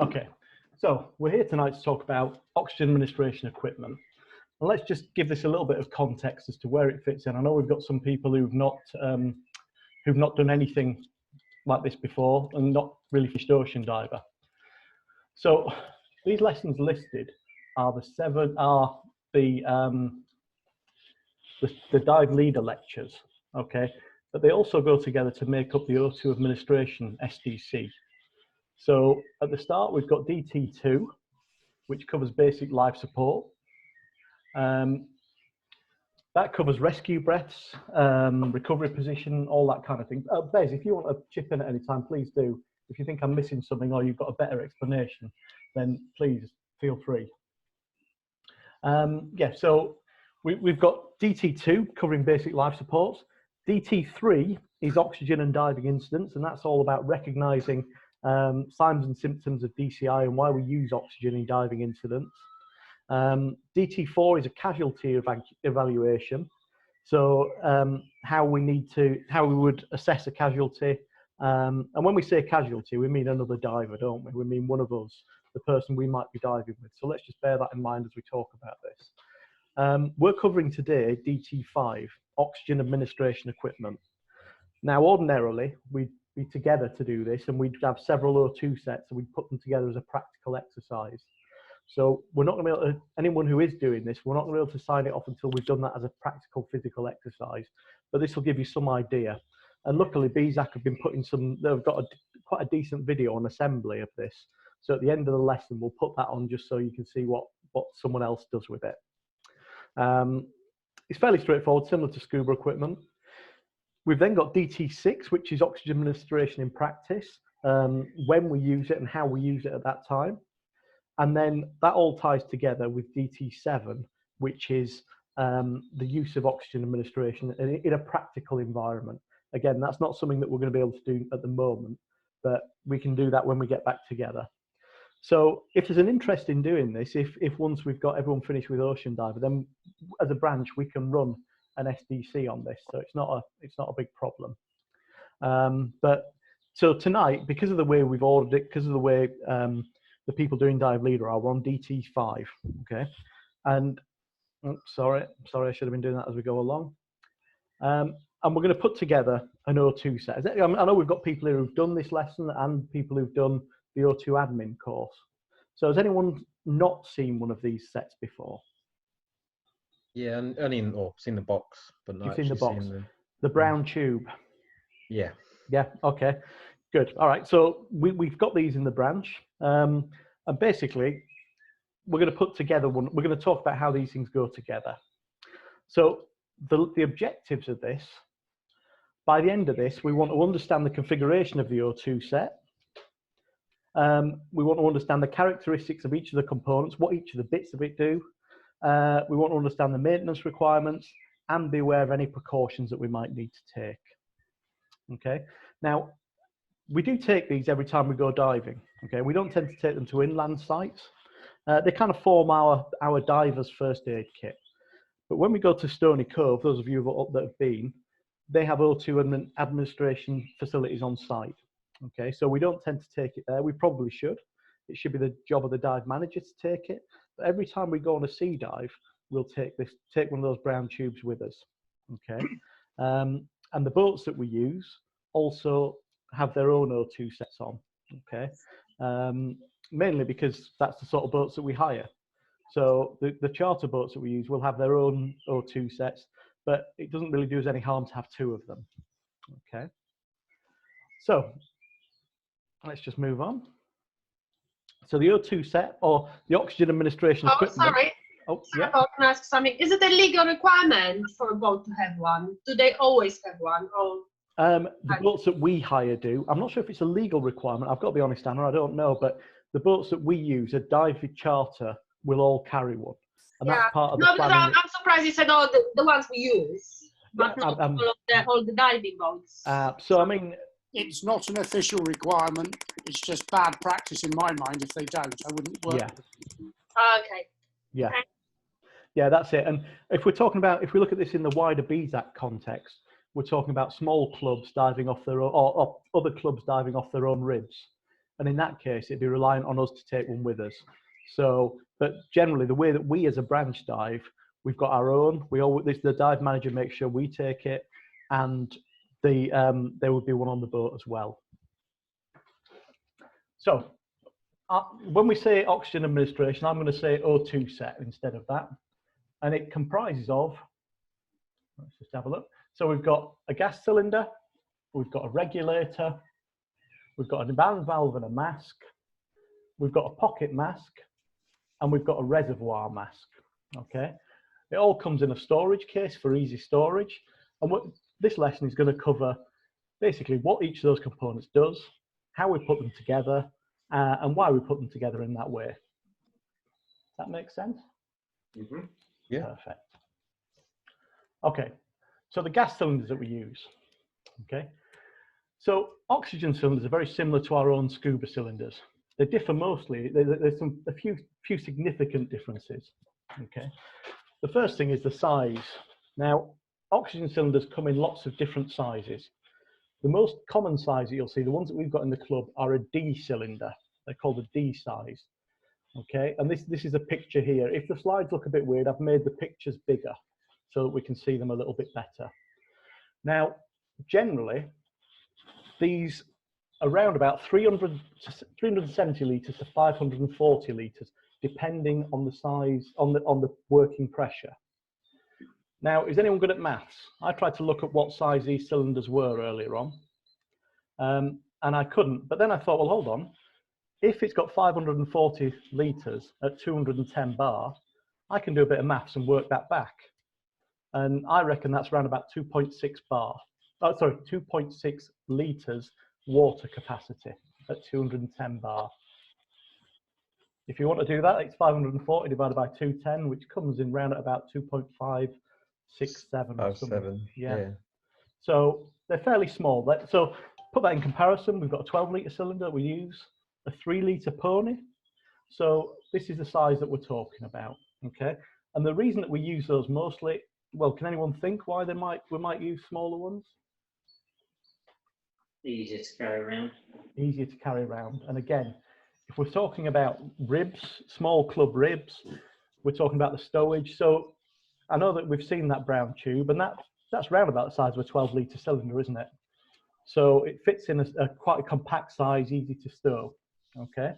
Okay, so we're here tonight to talk about oxygen administration equipment. And let's just give this a little bit of context as to where it fits in. I know we've got some people who've not done anything like this before and not really fished ocean diver. So these lessons listed are the dive leader lectures, okay? But they also go together to make up the O2 administration SDC. So at the start, we've got DT2, which covers basic life support. That covers rescue breaths, recovery position, all that kind of thing. Bez, if you want to chip in at any time, please do. If you think I'm missing something or you've got a better explanation, then please feel free. Yeah, so we've got DT2 covering basic life supports. DT3 is oxygen and diving incidents, and that's all about recognizing signs and symptoms of DCI and why we use oxygen in diving incidents. DT4 is a casualty evaluation. So how we would assess a casualty. And when we say casualty, we mean another diver, don't we? We mean one of us, the person we might be diving with. So let's just bear that in mind as we talk about this. We're covering today DT5, oxygen administration equipment. Now, ordinarily, we'd be together to do this, and we'd have several O2 sets, and we'd put them together as a practical exercise. So we're not going to be able to, anyone who is doing this, we're not going to be able to sign it off until we've done that as a practical physical exercise. But this will give you some idea. And luckily, SISAC have been putting they've got quite a decent video on assembly of this. So at the end of the lesson, we'll put that on just so you can see what someone else does with it. It's fairly straightforward, similar to scuba equipment. We've then got DT6, which is oxygen administration in practice, when we use it and how we use it at that time. And then that all ties together with DT7, which is the use of oxygen administration in a practical environment. Again, that's not something that we're going to be able to do at the moment, but we can do that when we get back together. So if there's an interest in doing this, if once we've got everyone finished with Ocean Diver, then as a branch, we can run an SDC on this. So it's not a big problem. But so tonight, because of the way we've ordered it, because of the way the people doing Dive Leader are, we're on DT5, okay? And sorry, I should have been doing that as we go along. And we're going to put together an O2 set. I know we've got people here who've done this lesson and people who've done the O2 admin course. So has anyone not seen one of these sets before? Yeah, or seen the box, but not You've seen the box, seen the brown tube. Yeah. Yeah. Okay. Good. All right. So we've got these in the branch, and basically, we're going to put together one. We're going to talk about how these things go together. So the objectives of this. By the end of this, we want to understand the configuration of the O2 set. We want to understand the characteristics of each of the components, what each of the bits of it do. We want to understand the maintenance requirements and be aware of any precautions that we might need to take. Okay. Now, we do take these every time we go diving. Okay. We don't tend to take them to inland sites. They kind of form our diver's first aid kit. But when we go to Stony Cove, those of you that have been, they have O2 administration facilities on site. Okay, so we don't tend to take it there. We probably should. It should be the job of the dive manager to take it. But every time we go on a sea dive, we'll take one of those brown tubes with us. Okay, and the boats that we use also have their own O2 sets on. Okay, mainly because that's the sort of boats that we hire. So the charter boats that we use will have their own O2 sets, but it doesn't really do us any harm to have two of them. Okay. So let's just move on. So the O2 set, or the oxygen administration equipment. Sorry. Oh, yeah. I can ask something. Is it a legal requirement for a boat to have one? Do they always have one? Or the boats that we hire do. I'm not sure if it's a legal requirement. I've got to be honest, Anna, I don't know. But the boats that we use, a dive charter, will all carry one. And yeah. that's part of the no, planning. I'm surprised you said all the ones we use, but not all the diving boats. So, I mean, it's not an official requirement. It's just bad practice in my mind if they don't. I wouldn't work. Yeah. Okay. Yeah. Okay. Yeah, that's it. And if we're talking about, if we look at this in the wider SISAC context, we're talking about small clubs diving off their own, or other clubs diving off their own ribs. And in that case, it'd be reliant on us to take one with us. So, but generally, the way that we as a branch dive, we've got our own. The dive manager makes sure we take it, and there would be one on the boat as well. So, when we say oxygen administration, I'm going to say O2 set instead of that, and it comprises of. Let's just have a look. So we've got a gas cylinder, we've got a regulator, we've got a band valve and a mask, we've got a pocket mask, and we've got a reservoir mask. Okay, it all comes in a storage case for easy storage. And what this lesson is going to cover basically what each of those components does, how we put them together, and why we put them together in that way. Does that make sense? Mm-hmm. Yeah. Perfect. Okay, so the gas cylinders that we use. Okay, so oxygen cylinders are very similar to our own scuba cylinders. They differ mostly. There's a few significant differences. Okay, the first thing is the size. Now, oxygen cylinders come in lots of different sizes. The most common size that you'll see, the ones that we've got in the club, are a D cylinder. They're called a D size. Okay, and this is a picture here. If the slides look a bit weird, I've made the pictures bigger so that we can see them a little bit better. Now, generally, these are around about 370 litres to 540 litres, depending on the size, on the working pressure. Now, is anyone good at maths? I tried to look at what size these cylinders were earlier on, and I couldn't. But then I thought, well, hold on. If it's got 540 litres at 210 bar, I can do a bit of maths and work that back. And I reckon that's around about 2.6 bar. Oh, sorry, 2.6 litres water capacity at 210 bar. If you want to do that, it's 540 divided by 210, which comes in round at about 2.567. 5.7. Yeah. So they're fairly small. So put that in comparison, we've got a 12-litre cylinder that we use, a 3-litre pony. So this is the size that we're talking about. Okay, and the reason that we use those mostly, well, can anyone think why we might use smaller ones? Easier to carry around. Easier to carry around. And again, if we're talking about ribs, small club ribs, we're talking about the stowage. So I know that we've seen that brown tube, and that's round about the size of a 12-litre cylinder, isn't it? So it fits in a quite a compact size, easy to stow. Okay.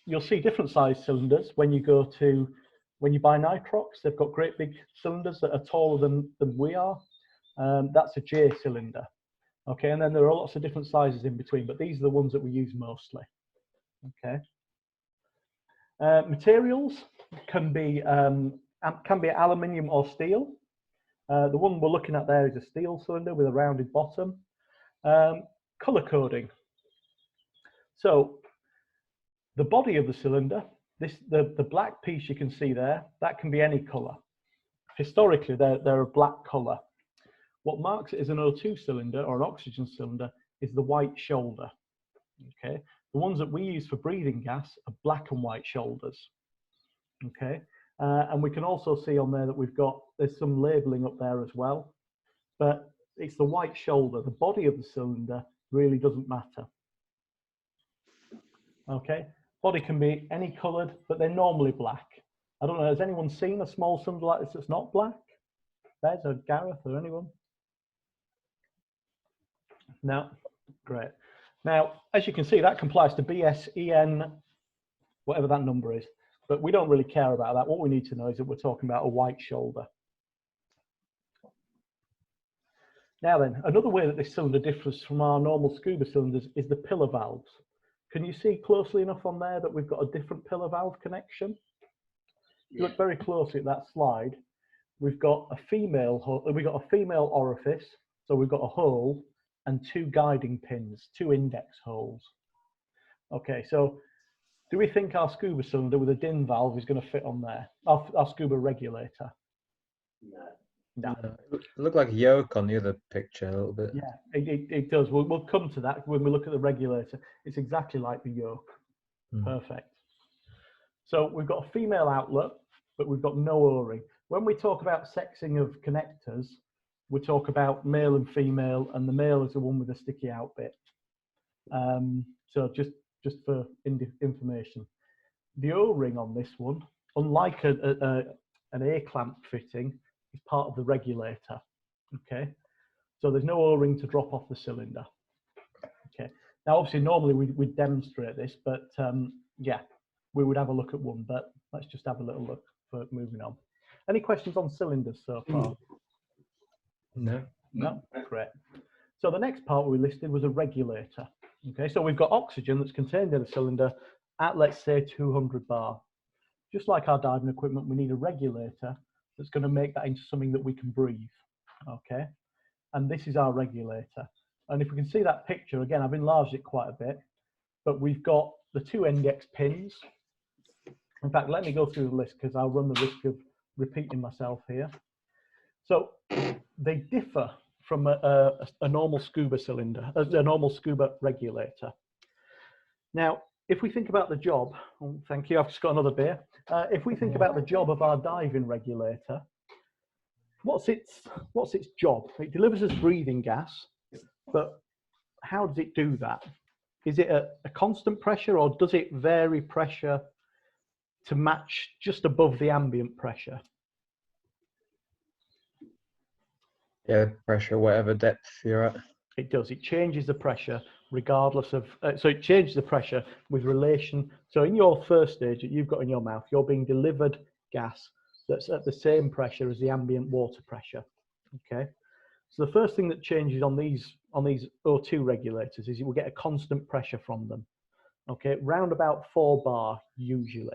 You'll see different size cylinders when you buy nitrox. They've got great big cylinders that are taller than we are. That's a J cylinder. Okay, and then there are lots of different sizes in between, but these are the ones that we use mostly. Okay. Materials can be aluminium or steel. The one we're looking at there is a steel cylinder with a rounded bottom. Color coding. So the body of the cylinder, the black piece you can see there, that can be any color. Historically, they're a black color. What marks it as an O2 cylinder or an oxygen cylinder is the white shoulder. Okay, the ones that we use for breathing gas are black and white shoulders. Okay, and we can also see on there that there's some labeling up there as well, but it's the white shoulder. The body of the cylinder really doesn't matter. Okay, body can be any colored, but they're normally black. I don't know, has anyone seen a small cylinder like this that's not black? Bez or Gareth or anyone? No, great. Now, as you can see, that complies to BSEN, whatever that number is, but we don't really care about that. What we need to know is that we're talking about a white shoulder. Now then, another way that this cylinder differs from our normal scuba cylinders is the pillar valves. Can you see closely enough on there that we've got a different pillar valve connection? If you look very closely at that slide, we've got a female orifice, so we've got a hole and 2 guiding pins, 2 index holes. Okay, so do we think our scuba cylinder with a DIN valve is going to fit on there? Our scuba regulator? No. It looked like a yoke on the other picture a little bit. Yeah, it does. We'll come to that when we look at the regulator. It's exactly like the yoke. Perfect. So we've got a female outlet, but we've got no O-ring. When we talk about sexing of connectors, we talk about male and female, and the male is the one with the sticky out bit. So just for information, the O-ring on this one, unlike an A-clamp fitting, is part of the regulator. Okay, so there's no O-ring to drop off the cylinder. Okay, now obviously normally we'd demonstrate this, but yeah, we would have a look at one, but let's just have a little look for moving on. Any questions on cylinders so far? No. No, great. So the next part we listed was a regulator. Okay, so we've got oxygen that's contained in a cylinder at, let's say, 200 bar. Just like our diving equipment, we need a regulator that's going to make that into something that we can breathe. Okay, and this is our regulator. And if we can see that picture, again, I've enlarged it quite a bit, but we've got the two index pins. In fact, let me go through the list because I'll run the risk of repeating myself here. So they differ from a normal scuba cylinder, a normal scuba regulator. Now, if we think about the job, oh, thank you, I've just got another beer. If we think about the job of our diving regulator, what's its job? It delivers us breathing gas, but how does it do that? Is it a constant pressure, or does it vary pressure to match just above the ambient pressure? Yeah, pressure, whatever depth you're at. It does. It changes the pressure regardless of, so it changes the pressure with relation. So in your first stage that you've got in your mouth, you're being delivered gas that's at the same pressure as the ambient water pressure. Okay. So the first thing that changes on these O2 regulators is you will get a constant pressure from them. Okay, round about 4 bar usually.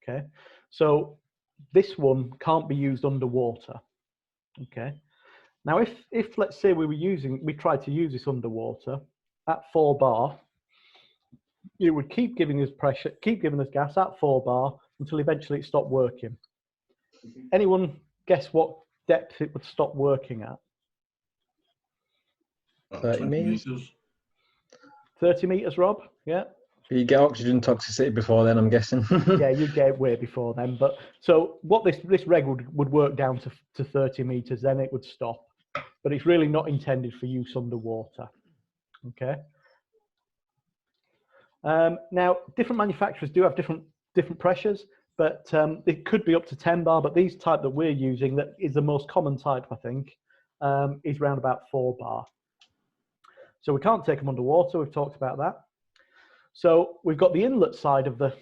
Okay, so this one can't be used underwater. Okay. Now, if let's say we tried to use this underwater at 4 bar, it would keep giving us pressure, keep giving us gas at 4 bar until eventually it stopped working. Anyone guess what depth it would stop working at? 30 meters. 30 meters, Rob? Yeah. You get oxygen toxicity before then, I'm guessing. Yeah, you get it way before then. But so what this reg would work down to 30 meters, then it would stop. But it's really not intended for use underwater. Okay. Now, different manufacturers do have different pressures, but it could be up to 10 bar. But these type that we're using, that is the most common type, I think, is around about 4 bar. So we can't take them underwater. We've talked about that. So we've got the inlet side of the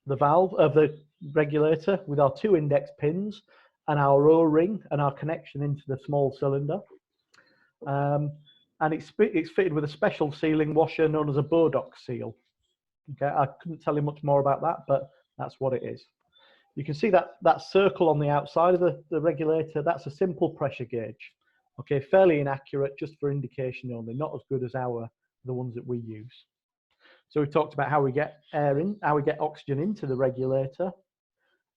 valve of the regulator with our 2 index pins and our O-ring and our connection into the small cylinder. And it's fitted with a special sealing washer known as a Bodoc seal. Okay, I couldn't tell you much more about that, but that's what it is. You can see that circle on the outside of the regulator. That's a simple pressure gauge. Okay, fairly inaccurate, just for indication only, not as good as the ones that we use. So we've talked about how we get air in, how we get oxygen into the regulator,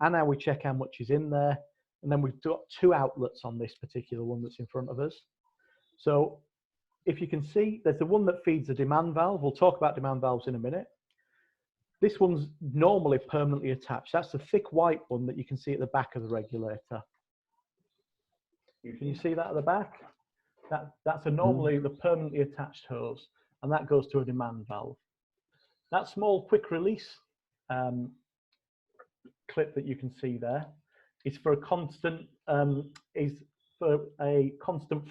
and how we check how much is in there. And then we've got 2 outlets on this particular one that's in front of us. So if you can see, there's the one that feeds the demand valve. We'll talk about demand valves in a minute. This one's normally permanently attached. That's the thick white one that you can see at the back of the regulator. Can you see that at the back? That's normally the permanently attached hose, and that goes to a demand valve. That small quick release clip that you can see there is for a constant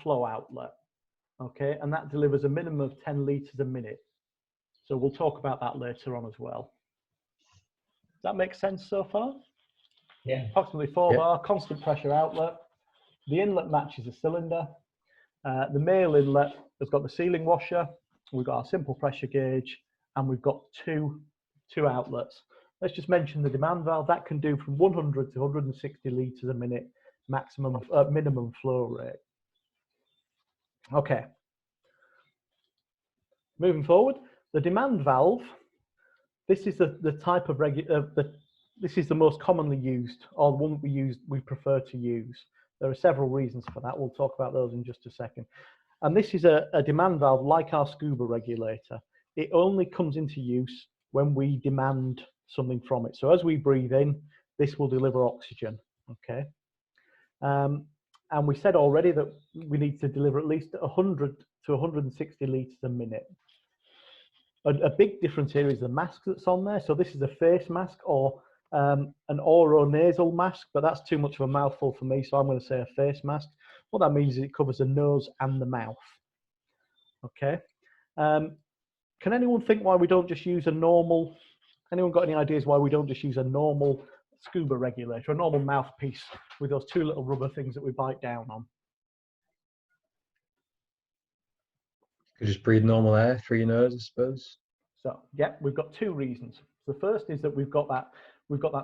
flow outlet. Okay, and that delivers a minimum of 10 litres a minute. So we'll talk about that later on as well. Does that make sense so far? Yeah. Approximately 4 bar, constant pressure outlet. The inlet matches the cylinder. The male inlet has got the sealing washer. We've got our simple pressure gauge, and we've got two outlets. Let's just mention the demand valve. That can do from 100 to 160 litres a minute maximum, minimum flow rate. Okay. Moving forward, the demand valve. This is the type of this is the most commonly used, or the one we prefer to use. There are several reasons for that. We'll talk about those in just a second. And this is a demand valve like our scuba regulator. It only comes into use when we demand something from it. So as we breathe in, this will deliver oxygen. Okay. And we said already that we need to deliver at least 100 to 160 litres a minute. A big difference here is the mask that's on there. So this is a face mask or an oronasal mask, but that's too much of a mouthful for me, so I'm going to say a face mask. What that means is it covers the nose and the mouth. Okay. Can anyone think why we don't just use a normal, anyone got any ideas why we don't just use a normal scuba regulator, a normal mouthpiece with those two little rubber things that we bite down on? You just breathe normal air through your nose, I suppose. So yeah, we've got two reasons. The first is that we've got that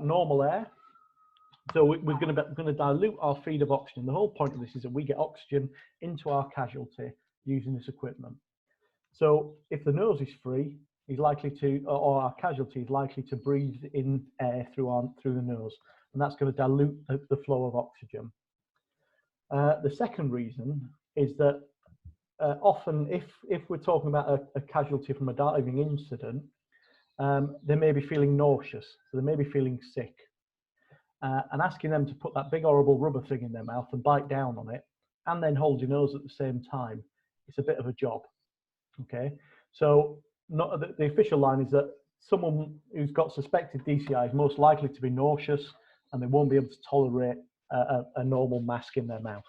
normal air. So we're going to dilute our feed of oxygen. The whole point of this is that we get oxygen into our casualty using this equipment. So if the nose is free, he's likely to, or our casualty is likely to breathe in air through the nose, and that's going to dilute the flow of oxygen. The second reason is that often, if we're talking about a casualty from a diving incident, they may be feeling nauseous, so they may be feeling sick. And asking them to put that big horrible rubber thing in their mouth and bite down on it, and then hold your nose at the same time, it's a bit of a job. Okay, so the official line is that someone who's got suspected DCI is most likely to be nauseous, and they won't be able to tolerate a normal mask in their mouth.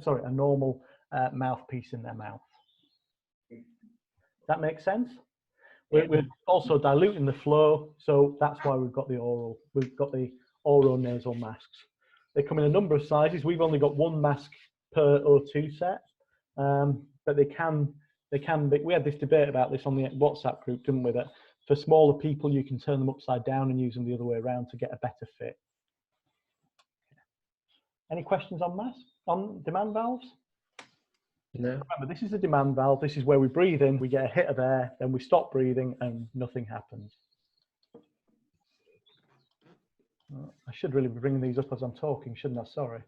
Sorry, a normal mouthpiece in their mouth. That makes sense? We're also diluting the flow, so that's why we've got the oronasal masks. They come in a number of sizes. We've only got one mask per O2 set, but they can be. We had this debate about this on the WhatsApp group, didn't we? That for smaller people, you can turn them upside down and use them the other way around to get a better fit. Any questions on demand valves? No. Remember, this is a demand valve. This is where we breathe in, we get a hit of air, then we stop breathing and nothing happens. I should really be bringing these up as I'm talking, shouldn't I? Sorry.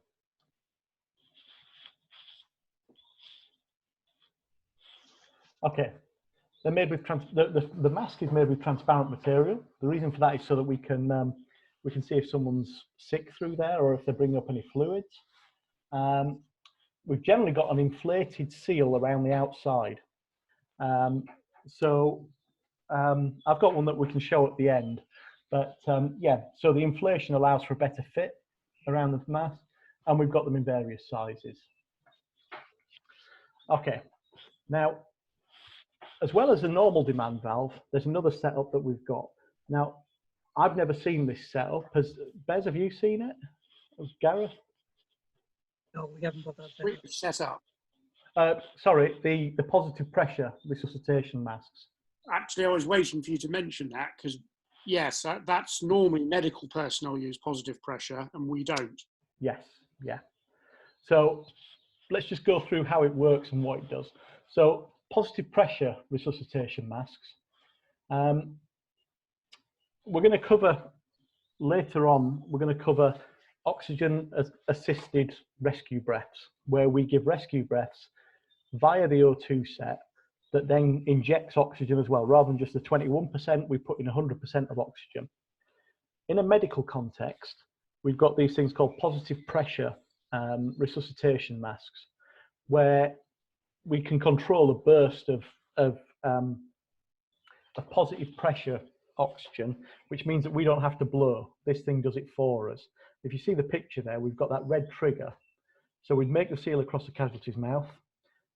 Okay. They're made with the mask is made with transparent material. The reason for that is so that we can see if someone's sick through there or if they bring up any fluids. We've generally got an inflated seal around the outside. I've got one that we can show at the end. But yeah, so the inflation allows for a better fit around the mask, and we've got them in various sizes. Okay, now, as well as a normal demand valve, there's another setup that we've got. Now, I've never seen this setup. Bez, have you seen it? Gareth? No, we haven't got that. Set up. Sorry, the positive pressure resuscitation masks. Actually, I was waiting for you to mention that because, yes, that's normally medical personnel use positive pressure and we don't. Yes, yeah. So let's just go through how it works and what it does. So positive pressure resuscitation masks. We're going to cover later on, we're going to cover oxygen assisted rescue breaths, where we give rescue breaths via the O2 set that then injects oxygen as well. Rather than just the 21%, we put in 100% of oxygen. In a medical context, we've got these things called positive pressure resuscitation masks, where we can control a burst of positive pressure oxygen, which means that we don't have to blow. This thing does it for us. If you see the picture there, we've got that red trigger. So we'd make the seal across the casualty's mouth,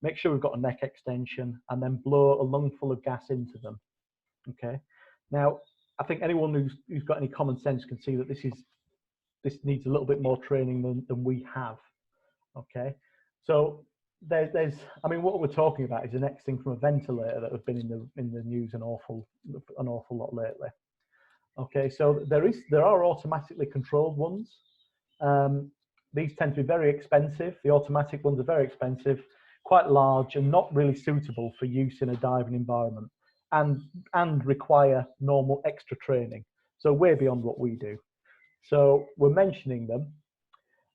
make sure we've got a neck extension, and then blow a lungful of gas into them. Okay. Now, I think anyone who's got any common sense can see that this needs a little bit more training than we have. Okay. So there's, I mean, what we're talking about is the next thing from a ventilator that have been in the news an awful lot lately. Okay, so there are automatically controlled ones. These tend to be very expensive. The automatic ones are very expensive, quite large, and not really suitable for use in a diving environment, and require normal extra training. So way beyond what we do. So we're mentioning them.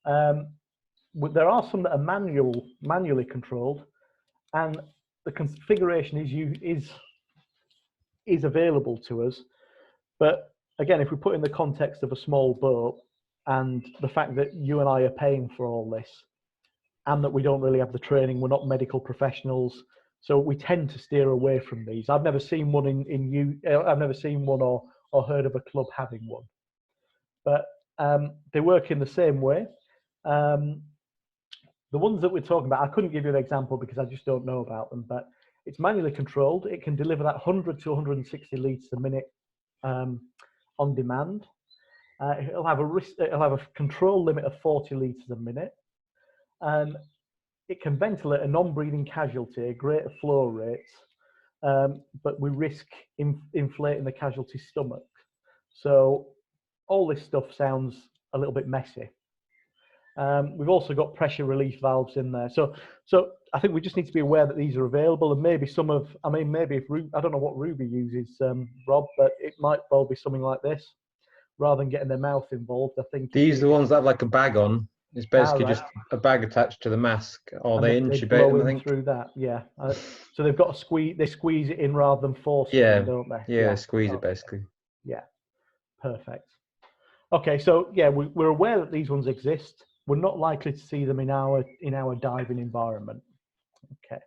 There are some that are manually controlled, and the configuration is available to us. But again, if we put in the context of a small boat and the fact that you and I are paying for all this, and that we don't really have the training, we're not medical professionals, So we tend to steer away from these. I've never seen one I've never seen one or heard of a club having one. But they work in the same way. The ones that we're talking about, I couldn't give you an example because I just don't know about them, but it's manually controlled. It can deliver that 100 to 160 litres a minute on demand. It'll have a control limit of 40 litres a minute. And it can ventilate a non-breathing casualty at greater flow rates, but we risk inflating the casualty's stomach. So all this stuff sounds a little bit messy. We've also got pressure relief valves in there. So I think we just need to be aware that these are available, and maybe maybe if I don't know what Ruby uses, Rob, but it might well be something like this, rather than getting their mouth involved. I think These are the ones that have like a bag on. It's basically just a bag attached to the mask, or they intubate them, I think. Through that, yeah. So they've got they squeeze it in rather than force it in, don't they? Yeah, squeeze it basically. Yeah, perfect. Okay, so yeah, we're aware that these ones exist. We're not likely to see them in our diving environment. Okay.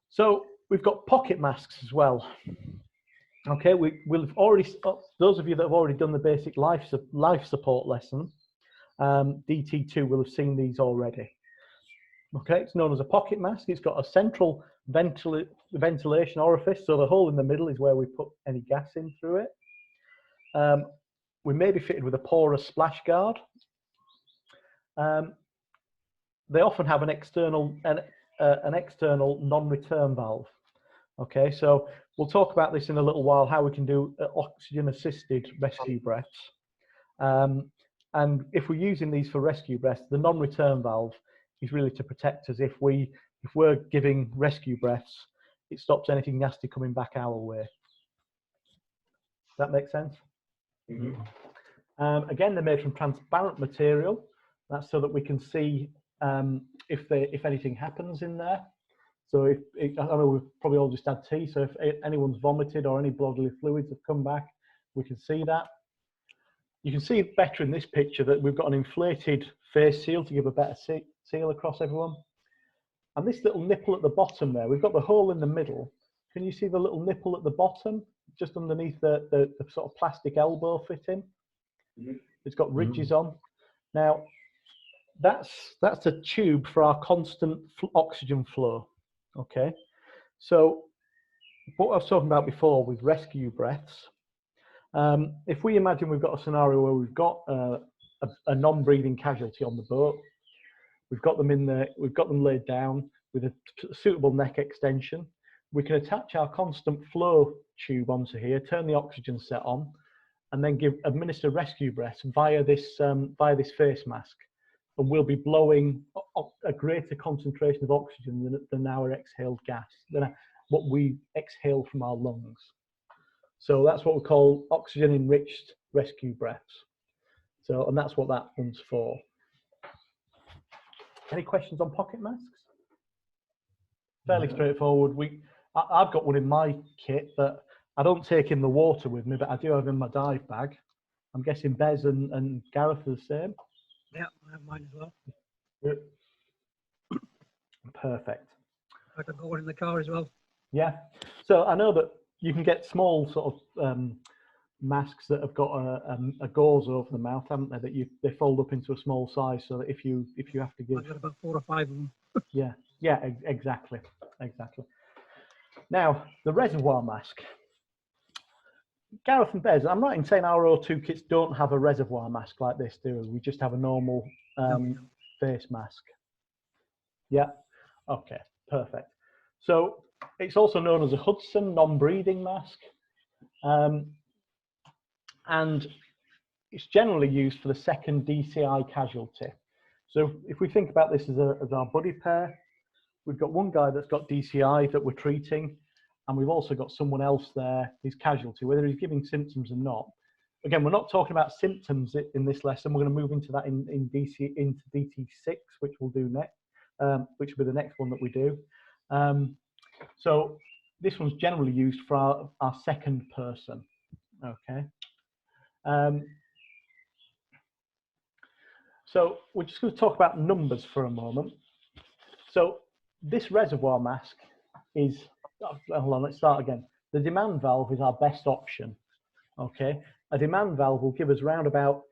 So we've got pocket masks as well. Okay, we'll have already, those of you that have already done the basic life support lesson, DT2 will have seen these already. Okay, it's known as a pocket mask. It's got a central ventilation orifice, so the hole in the middle is where we put any gas in through it. We may be fitted with a porous splash guard. They often have an external non-return valve. Okay, so we'll talk about this in a little while, how we can do oxygen-assisted rescue breaths. And if we're using these for rescue breaths, the non-return valve is really to protect us. If we're giving rescue breaths, it stops anything nasty coming back our way. Does that make sense? Mm-hmm. Again, they're made from transparent material. That's so that we can see if anything happens in there. So I know we've probably all just had tea, so if anyone's vomited or any bodily fluids have come back, we can see that. You can see better in this picture that we've got an inflated face seal to give a better seal across everyone. And this little nipple at the bottom there, we've got the hole in the middle. Can you see the little nipple at the bottom, just underneath the sort of plastic elbow fitting? Mm-hmm. It's got ridges on. Now, that's a tube for our constant oxygen flow. Okay, so what I was talking about before with rescue breaths, if we imagine we've got a scenario where we've got a non-breathing casualty on the boat, we've got them laid down with a suitable neck extension, we can attach our constant flow tube onto here, turn the oxygen set on, and then administer rescue breaths via this face mask. And we'll be blowing a greater concentration of oxygen than our exhaled gas, than what we exhale from our lungs. So that's what we call oxygen-enriched rescue breaths. So, and that's what that one's for. Any questions on pocket masks? Fairly straightforward. I've got one in my kit, but I don't take in the water with me, but I do have in my dive bag. I'm guessing Bez and Gareth are the same. Yeah, I have mine as well. Good. Perfect. I can go one in the car as well. Yeah. So I know that you can get small sort of masks that have got a gauze over the mouth, haven't they? That they fold up into a small size, so that if you have to give. I've got about 4 or 5 of them. Yeah. Yeah. Exactly. Now the reservoir mask. Gareth and Bez, I'm right in saying our O2 kits don't have a reservoir mask like this, do we? We just have a normal face mask. Yeah. Okay. Perfect. So it's also known as a Hudson non-breathing mask, and it's generally used for the second DCI casualty. So if we think about this as our buddy pair, we've got one guy that's got DCI that we're treating, and we've also got someone else there, his casualty, whether he's giving symptoms or not. Again, we're not talking about symptoms in this lesson. We're going to move into that into DT6, which we'll do next, which will be the next one that we do. So this one's generally used for our second person. Okay. So we're just going to talk about numbers for a moment. So this reservoir mask is, hold on, let's start again. The demand valve is our best option, okay? A demand valve will give us around about,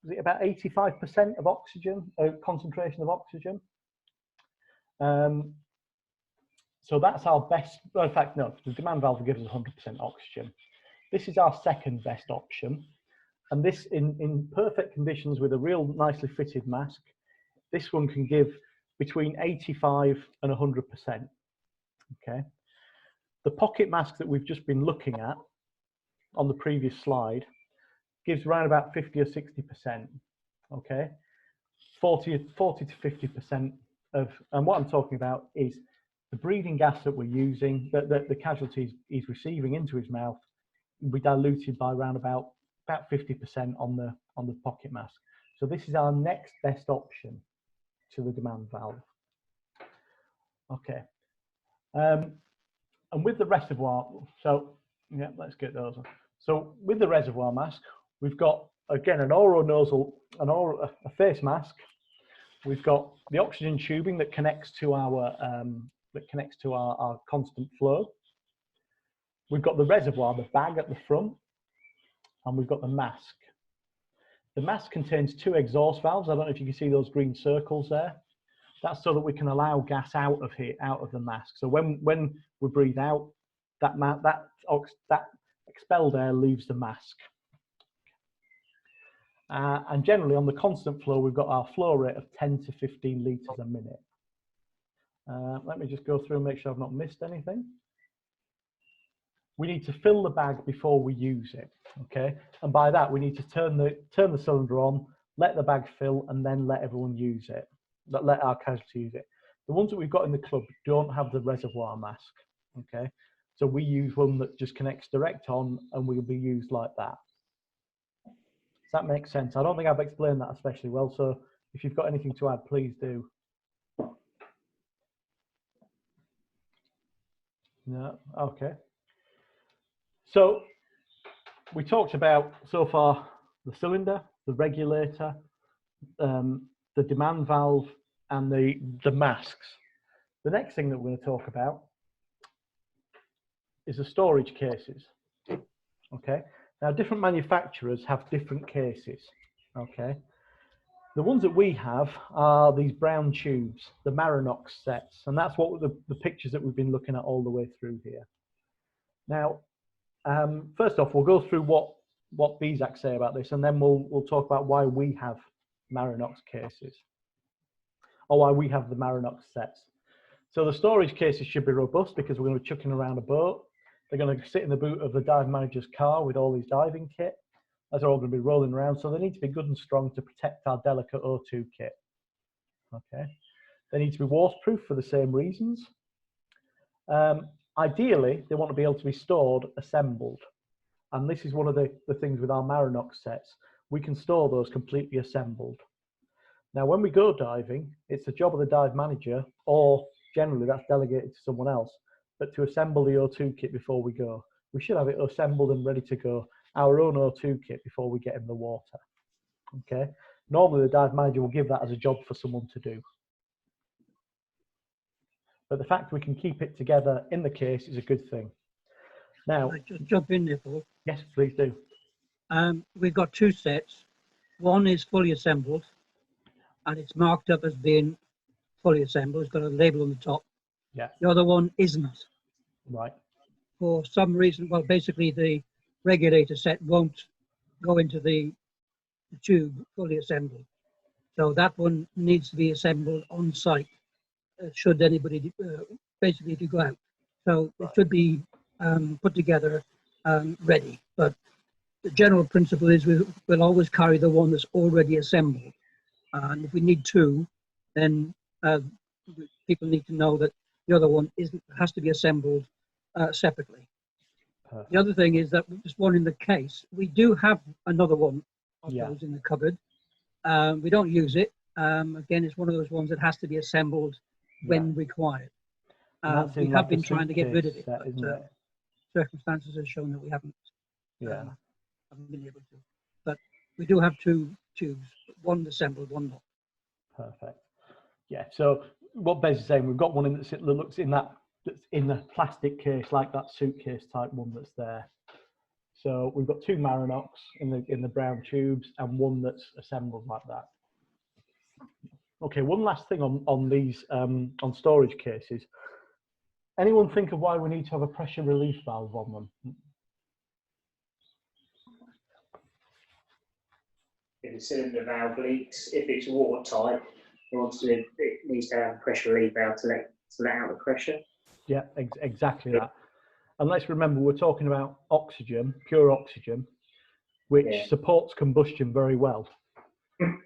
is it about 85% of oxygen, concentration of oxygen? So that's our best, well, in fact, no, the demand valve will give us 100% oxygen. This is our second best option. And this, in perfect conditions with a real nicely fitted mask, this one can give between 85 and 100%, okay? The pocket mask that we've just been looking at on the previous slide gives around about 50 or 60%, okay? 40 to 50% of, and what I'm talking about is the breathing gas that we're using, that the casualty is receiving into his mouth, will be diluted by around about 50% on the pocket mask. So this is our next best option to the demand valve. Okay. And with the reservoir, so yeah, let's get those on. So with the reservoir mask, we've got, again, an oronasal, a face mask. We've got the oxygen tubing that connects to our constant flow. We've got the reservoir, the bag at the front, and we've got the mask. The mask contains 2 exhaust valves. I don't know if you can see those green circles there. That's so that we can allow gas out of here, out of the mask. So when we breathe out, that expelled air leaves the mask. And generally on the constant flow, we've got our flow rate of 10 to 15 litres a minute. Let me just go through and make sure I've not missed anything. We need to fill the bag before we use it, okay? And by that, we need to turn the cylinder on, let the bag fill, and then let everyone use it. Let our casualty use it. The ones that we've got in the club don't have the reservoir mask, okay? So we use one that just connects direct on, and will be used like that. Does that make sense? I don't think I've explained that especially well, so if you've got anything to add, please do. No, okay. So we talked about so far the cylinder, the regulator, the demand valve, and the masks. The next thing that we're going to talk about is the storage cases. Okay. Now, different manufacturers have different cases. Okay. The ones that we have are these brown tubes, the Marinox sets, and that's what the pictures that we've been looking at all the way through here. Now, first off, we'll go through what SISAC say about this, and then we'll talk about why we have Marinox cases, or why we have the Marinox sets. So the storage cases should be robust because we're going to be chucking around a boat. They're going to sit in the boot of the dive manager's car with all his diving kit, as they're all going to be rolling around. So they need to be good and strong to protect our delicate O2 kit. Okay. They need to be waterproof for the same reasons. Ideally, they want to be able to be stored assembled. And this is one of the things with our Marinox sets. We can store those completely assembled. Now, when we go diving, it's the job of the dive manager, or generally that's delegated to someone else, but to assemble the O2 kit before we go. We should have it assembled and ready to go, our own O2 kit, before we get in the water. Okay. Normally, the dive manager will give that as a job for someone to do. But the fact we can keep it together in the case is a good thing. Now, Can I just jump in there, Paul? yes, please do. We've got 2 sets. One is fully assembled, and it's marked up as being fully assembled. It's got a label on the top. Yeah. The other one isn't. Right. For some reason, well, basically the regulator set won't go into the tube fully assembled. So that one needs to be assembled on site should anybody basically to go out. So it should be put together ready. But the general principle is we'll always carry the one that's already assembled. And if we need 2, then people need to know that the other one has to be assembled separately. Perfect. The other thing is that there's one in the case. We do have another one of those in the cupboard. We don't use it. Again, it's one of those ones that has to be assembled when required. We have been trying to get rid of it, but circumstances have shown that we haven't been able to. But we do have 2 tubes, one assembled, one not. Perfect. Yeah, so what Bez is saying, we've got one that looks that's in the plastic case, like that suitcase type one that's there. So we've got 2 Marinox in the brown tubes and one that's assembled like that. Okay, one last thing on these on storage cases. Anyone think of why we need to have a pressure relief valve on them? If the cylinder valve leaks, if it's watertight, it needs to have a pressure relief valve to let out the pressure. Yeah, exactly that. And let's remember, we're talking about oxygen, pure oxygen, which supports combustion very well.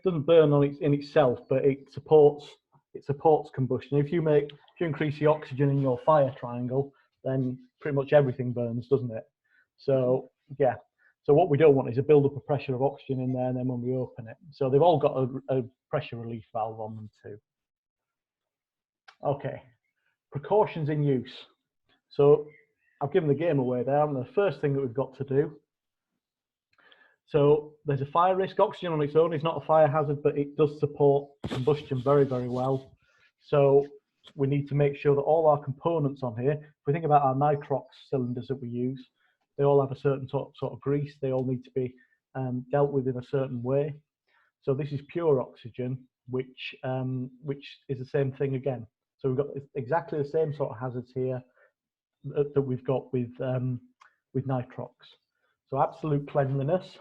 Doesn't burn in itself, but it supports combustion. If you increase the oxygen in your fire triangle, then pretty much everything burns, doesn't it? So yeah. So what we don't want is a build-up of pressure of oxygen in there, and then when we open it. So they've all got a pressure relief valve on them too. Okay, precautions in use. So I've given the game away there. And the first thing that we've got to do. So there's a fire risk. Oxygen on its own is not a fire hazard, but it does support combustion very, very well. So we need to make sure that all our components on here, if we think about our nitrox cylinders that we use, they all have a certain sort of grease. They all need to be dealt with in a certain way. So this is pure oxygen, which is the same thing again. So we've got exactly the same sort of hazards here that we've got with nitrox. So absolute cleanliness.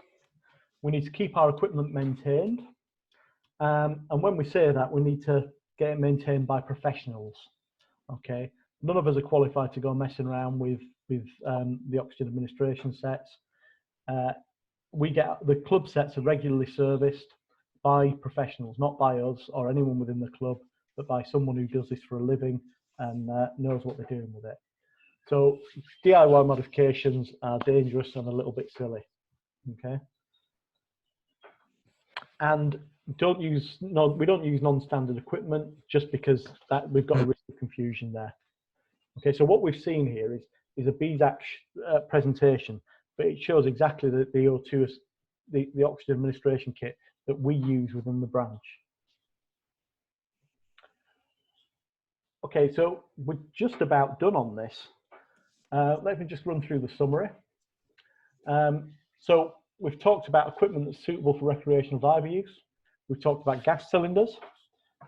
We need to keep our equipment maintained. And when we say that, we need to get it maintained by professionals. Okay. None of us are qualified to go messing around with the oxygen administration sets. The club sets are regularly serviced by professionals, not by us or anyone within the club, but by someone who does this for a living and knows what they're doing with it. So DIY modifications are dangerous and a little bit silly. Okay. And we don't use non-standard equipment just because that we've got a risk of confusion there. Okay, so what we've seen here is a BSAC presentation, but it shows exactly the O2, the oxygen administration kit that we use within the branch. Okay, so we're just about done on this. Let me just run through the summary. So we've talked about equipment that's suitable for recreational diver use. We've talked about gas cylinders.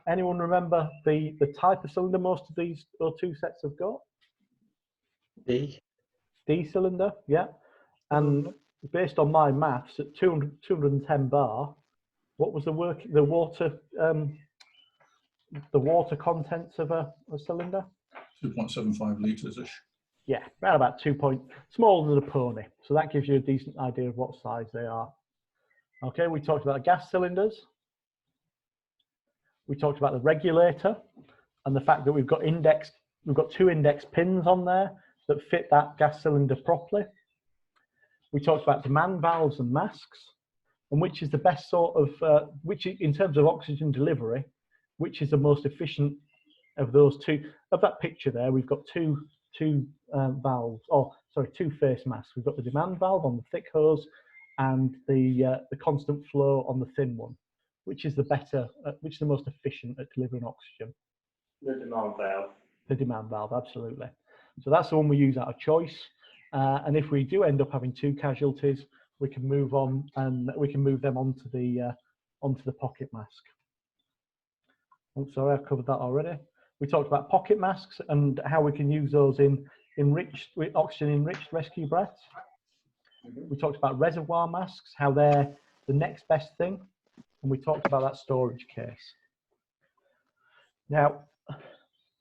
Anyone remember the type of cylinder most of these O2 sets have got? D cylinder, yeah. And based on my maths, at 210 bar, what was the water contents of a cylinder? 2.75 litres-ish. Yeah, around about smaller than a pony. So that gives you a decent idea of what size they are. Okay, we talked about gas cylinders. We talked about the regulator and the fact that we've got 2 index pins on there that fit that gas cylinder properly. We talked about demand valves and masks, and which is the best sort of, in terms of oxygen delivery, which is the most efficient of those two. Of that picture there, we've got two face masks. We've got the demand valve on the thick hose and the constant flow on the thin one. Which is which is the most efficient at delivering oxygen? The demand valve. The demand valve, absolutely. So that's the one we use out of choice. And if we do end up having 2 casualties, we can move on and we can move them onto the pocket mask. Oh, sorry, I've covered that already. We talked about pocket masks and how we can use those in oxygen-enriched rescue breaths. We talked about reservoir masks, how they're the next best thing. And we talked about that storage case. Now,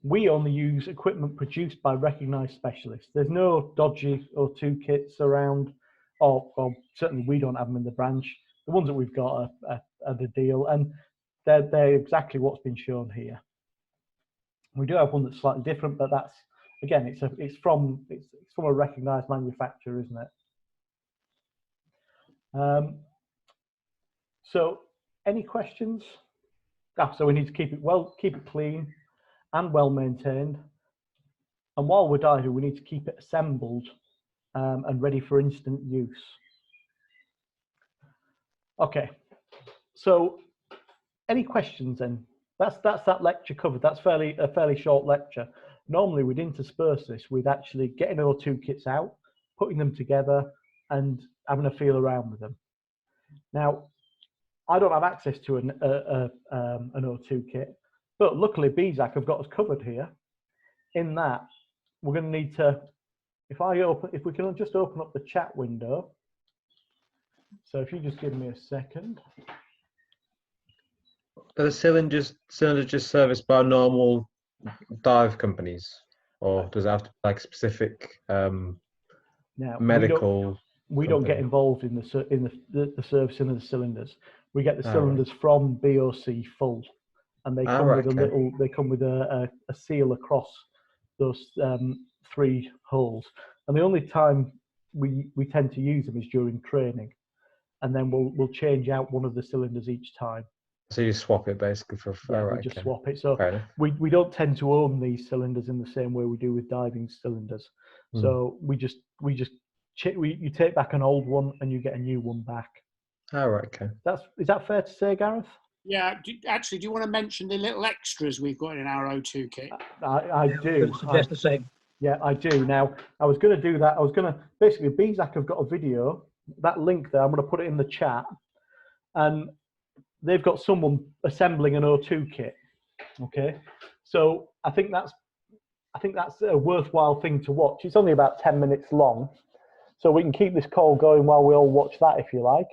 we only use equipment produced by recognised specialists. There's no dodgy O2 kits around, or certainly we don't have them in the branch. The ones that we've got are the deal, and they're exactly what's been shown here. We do have one that's slightly different, but that's, again, it's from a recognised manufacturer, isn't it? So, any questions? So we need to keep it clean and well maintained. And while we're diving, we need to keep it assembled and ready for instant use. Okay. So, any questions then that's that lecture covered. That's a fairly short lecture. Normally we'd intersperse this with actually getting O2 kits out, putting them together, and having a feel around with them. Now, I don't have access to an O2 kit, but luckily BSAC have got us covered here. In that, we're going to need to, if we can just open up the chat window. So if you just give me a second. Are the cylinders just serviced by normal dive companies, or does it have to be like specific Now, medical? We don't get company? involved in the servicing of the cylinders. We get the Oh, cylinders from BOC full, and they come right, with a okay. little. They come with a seal across those 3 holes. And the only time we tend to use them is during training, and then we'll change out one of the cylinders each time. So you swap it basically for. Yeah, Right, we just okay. swap it. So Fair enough. we don't tend to own these cylinders in the same way we do with diving cylinders. So you take back an old one and you get a new one back. Oh, right, okay. Is that fair to say, Gareth? Yeah. Do you want to mention the little extras we've got in our O2 kit? I Yeah, do. would suggest the same. Yeah, I do. Now, I was going to do that. I was going to, basically, BSAC have got a video, that link there, I'm going to put it in the chat. And they've got someone assembling an O2 kit. Okay. So I think that's a worthwhile thing to watch. It's only about 10 minutes long. So we can keep this call going while we all watch that, if you like.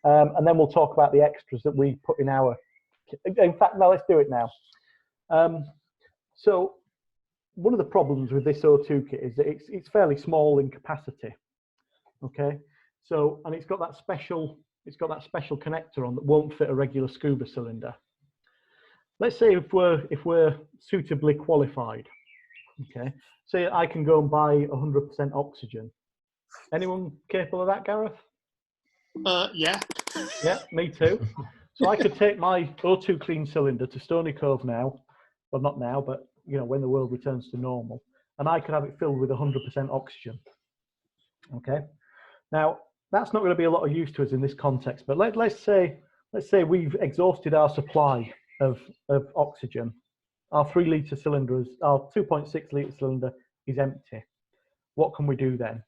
And then we'll talk about the extras that we put in our kit. In fact, no, let's do it now. So one of the problems with this O2 kit is that it's fairly small in capacity. Okay, so and it's got that special connector on that won't fit a regular scuba cylinder. Let's say if we're suitably qualified. Okay, say I can go and buy 100% oxygen. Anyone capable of that, Gareth? Yeah. Yeah, me too. So I could take my O2 clean cylinder to Stony Cove now, well, not now, but you know, when the world returns to normal, and I could have it filled with 100% oxygen. Okay. Now that's not going to be a lot of use to us in this context, but let's say we've exhausted our supply of oxygen. Our 3 litre cylinder our 2.6 litre cylinder is empty. What can we do then?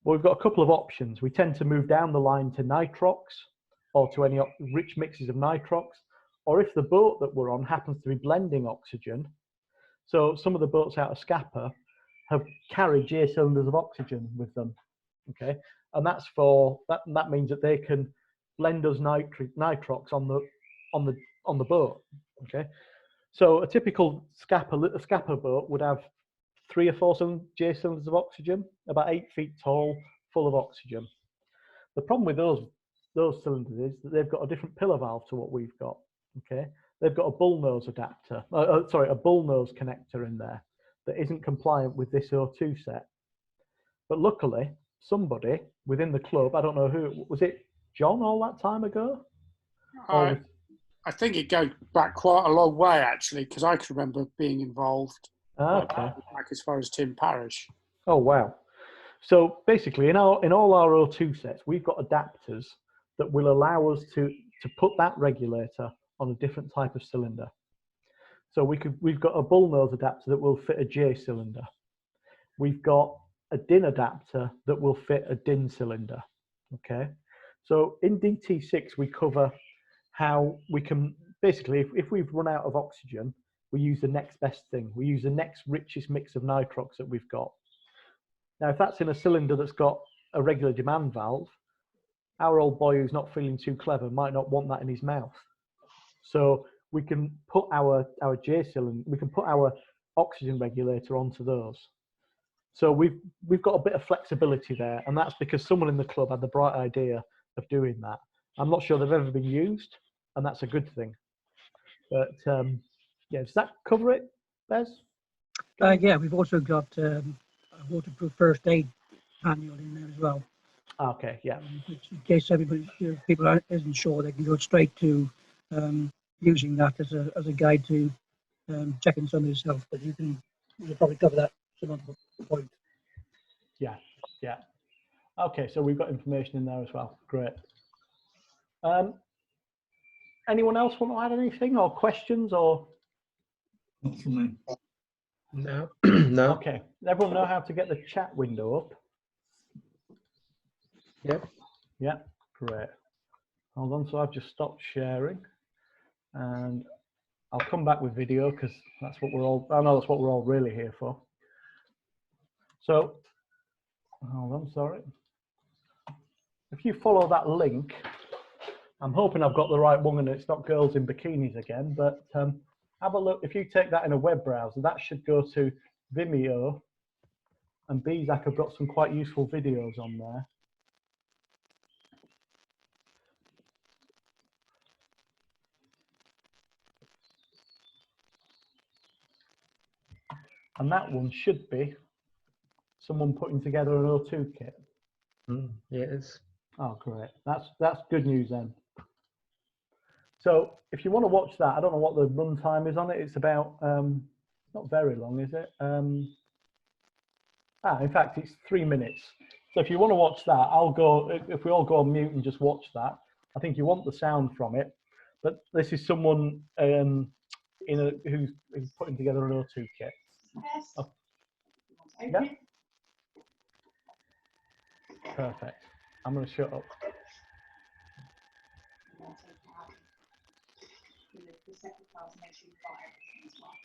Well, we've got a couple of options. We tend to move down the line to nitrox or to any rich mixes of nitrox, or if the boat that we're on happens to be blending oxygen. So some of the boats out of Scapa have carried J cylinders of oxygen with them. Okay, and that means that they can blend us nitrox on the boat. Okay, so a typical Scapa boat would have 3 or 4 J cylinders of oxygen, about 8 feet tall, full of oxygen. The problem with those cylinders is that they've got a different pillar valve to what we've got. Okay, they've got a bullnose adapter, a bullnose connector in there that isn't compliant with this O2 set. But luckily, somebody within the club, I don't know who, was it John all that time ago? I think it goes back quite a long way, actually, because I can remember being involved Okay. back as far as Tim Parish. Oh, wow. So basically, in all our O2 sets, we've got adapters that will allow us to put that regulator on a different type of cylinder. So we've got a bullnose adapter that will fit a J cylinder. We've got a DIN adapter that will fit a DIN cylinder. Okay. So in DT6, we cover how we can basically, if we've run out of oxygen, we use the next best thing. We use the next richest mix of nitrox that we've got. Now, if that's in a cylinder that's got a regular demand valve, our old boy who's not feeling too clever might not want that in his mouth. So we can put our J cylinder, we can put our oxygen regulator onto those. So we've got a bit of flexibility there, and that's because someone in the club had the bright idea of doing that. I'm not sure they've ever been used, and that's a good thing. But yeah, does that cover it, Bez? Yeah, we've also got a waterproof first aid manual in there as well. Okay, yeah. Which in case people isn't sure, they can go straight to using that as a guide to checking somebody's health. But you'll probably cover that some other point. Yeah, yeah. Okay, so we've got information in there as well. Great. anyone else want to add anything or questions or? Not from me. No. No. Okay, everyone know how to get the chat window up? Yep. Yeah, great. Hold on, so I've just stopped sharing and I'll come back with video because that's what we're all, I know that's what we're all really here for. So, hold on, sorry. If you follow that link, I'm hoping I've got the right one and it's not girls in bikinis again, but have a look. If you take that in a web browser, that should go to Vimeo, and SISAC have got some quite useful videos on there. And that one should be someone putting together an O2 kit. Yeah, it is. Oh, great. That's good news then. So if you want to watch that, I don't know what the runtime is on it. It's about, not very long, is it? In fact, it's 3 minutes. So if you want to watch that, I'll go, if we all go on mute and just watch that. I think you want the sound from it. But this is someone who's putting together an O2 kit. Oh. Yeah. Perfect. I'm going to shut up. The second class makes you buy everything as well.